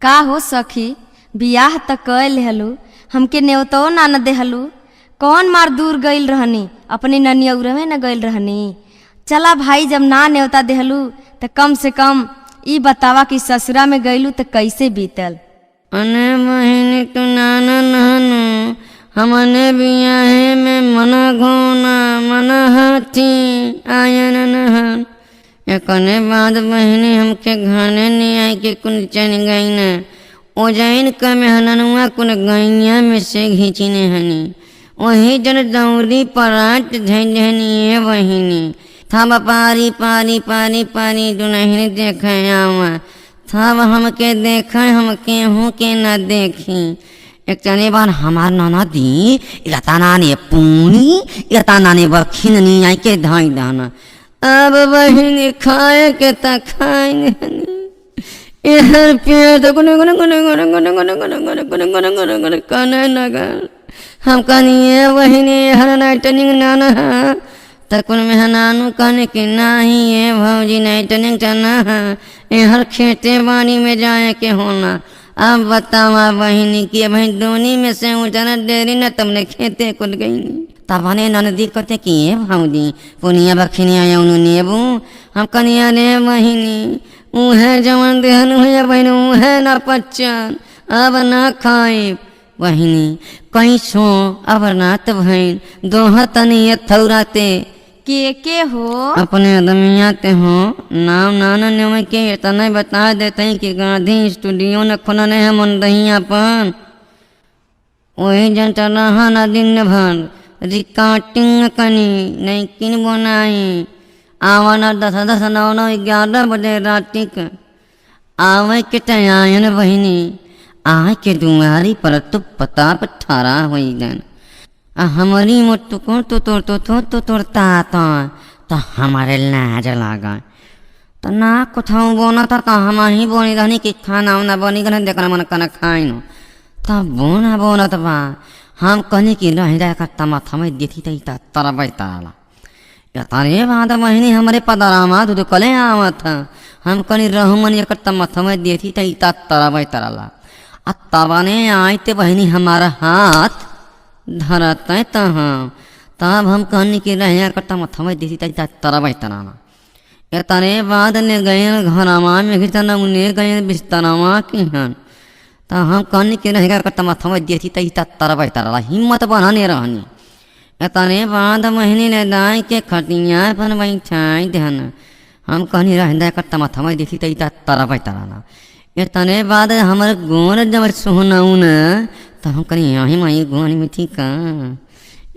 का हो सखी, बियाह त कैल हलू, हमके न्योतो ना न देहलू। कौन मार दूर गईल रहनी, अपनी ननियौरे में न गईल रहनी। चला भाई, जब ना न्योता देहलू त कम से कम ई बतावा कि ससुरा में गईलू त कैसे बीतल। अने बहिनी तू नाना नहनु हमने बियाहे में मना घोना मना हाथी आयन नहन। एकने बाद बहिनी हमके घाने नहीं आई के कुन चन गई न ओ जैन का में हननुआ कुन गैया में से घींचने हनी वही जन दौरी पराट झंझनी है बहिनी था पारी पारी पारी पारी दुनहिनी देखे आवा था हमके देखे हम केहू के न देखी। एक चने बार हमार नाना दी इलताना ने पूनी इलताना ने बखिन नी आई के धाई दाना अब बहिनी खाए के ता खाएंगे इधर पेट गुने गुने गुने गुने गुने गुने गुने गुने गुने गुने गुने गुने कने नगर हम कनिए बहिनी हर नाइटनिंग नाना तकुन में नानू कहने की नहीं है भौजी नाइटनिंग चना हर खेते बानी में जाए के होना। अब बतावा बहिनी की भाई दोनी में से ऊँचा डेरी न तुमने खेते कुल गई तबाने ननदी करते कि भौजी पुनिया बखिनिया नेबू हम कनिया रे बहिनी उहे जवन देहन हुए बहन उहे न पचन अब न खाए बहिनी कैसो अब नात बहन दोहा तनी थौराते के हो अपने आदमियाते हो नाम नाना ने के इतना बता देते हैं कि गांधी स्टूडियो न खोलने है मंदहिया पर वही जन रहा न दिन भर रिकॉर्डिंग कनी नहीं किन बनाई आवाना 10 9 9 11 बजे राति के आवे के तयन बहिनी आए के दुआरी पर तो पता पर ठारा हुई गन हमारी मोटू को तो तोड़ता तो हमारे लाज लगा तो ना कुछ बोना था तो हम ही बोनी रहनी कि खाना उना बनी कर देखना मन खाना खाई नो तब बोना बोना तो बा हम कहनी कि रह जाए करता माथा में देखी तई तरह ताला या तारे बाद बहनी हमारे पदरामा दूध कले आवा था हम कहनी रहू मन ये करता माथा में देखी तई तरह ताला तबाने आयते बहनी हमारा हाथ धरते तब हम कहनी कि रह करता माथा में देखी तई तरह तराना या तारे बाद ने गए घरमा में घिरतना उन्हें गए बिस्तरवा की हन तो हम कहनी कि रह करता माथा में देखी तई तरह ताला हिम्मत बनाने रहनी इतने बाद महीने ने दाई के खटिया पर बैठाई ध्यान हम कहनी रह करता माथा में देखी तई तरह तराना इतने बाद हमारे गोर जब सोहनाऊन तो हम कहनी यही माई गोनी में ठीक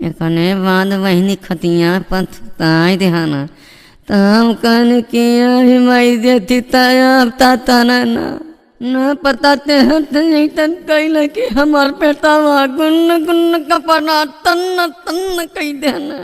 इतने बाद बहनी खटिया पर ताई ध्यान तो हम कहने कि यही माई देती तब ताना न पताते हते नहीं तन कैल कि हमार पेटावा गुन गुन कपड़ा तन तन कई देना।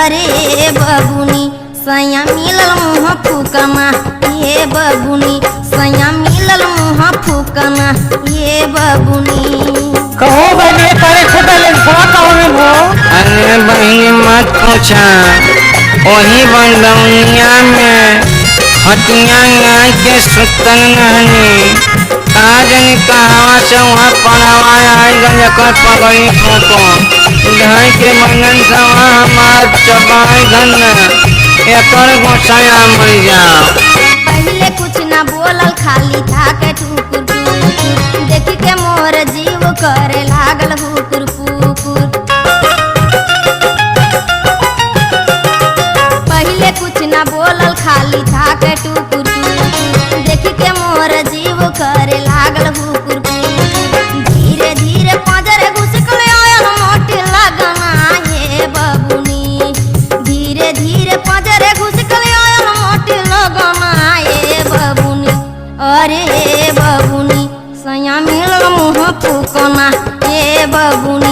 अरे बबुनी सैया मिलल मुँह फूकना ये बबुनी सैया मिलल मुँह फूकना ये बबुनी कहो बने करे छोटा लड़का कहो में वो अरे बहनी मत पूछा वही बंदौनिया में हटिया गाय के सुतन नहनी काजन कहावा से वहाँ पढ़ावा आई गंज कर पगड़ी फोटो ढाई के मंगन सवा हमार चबाई घन एकर गोसाया मर जाओ। पहले कुछ ना बोलल खाली था के ठुक ठुक देख के मोर जीव करे लागल हुकुर पुकुर। पहिले कुछ ना बोलल खाली था के टुकुर टुकुर। देखी के मोर जीव करे लागल हुकुर पुकुर। धीरे धीरे पंजरे घुसकल आयल मोटी लगना ये बबुनी। धीरे धीरे पंजरे घुसकल आयल मोटी लगना ये बबुनी। अरे बबुनी सैया मिलल मुँह फूकना ये बबुनी।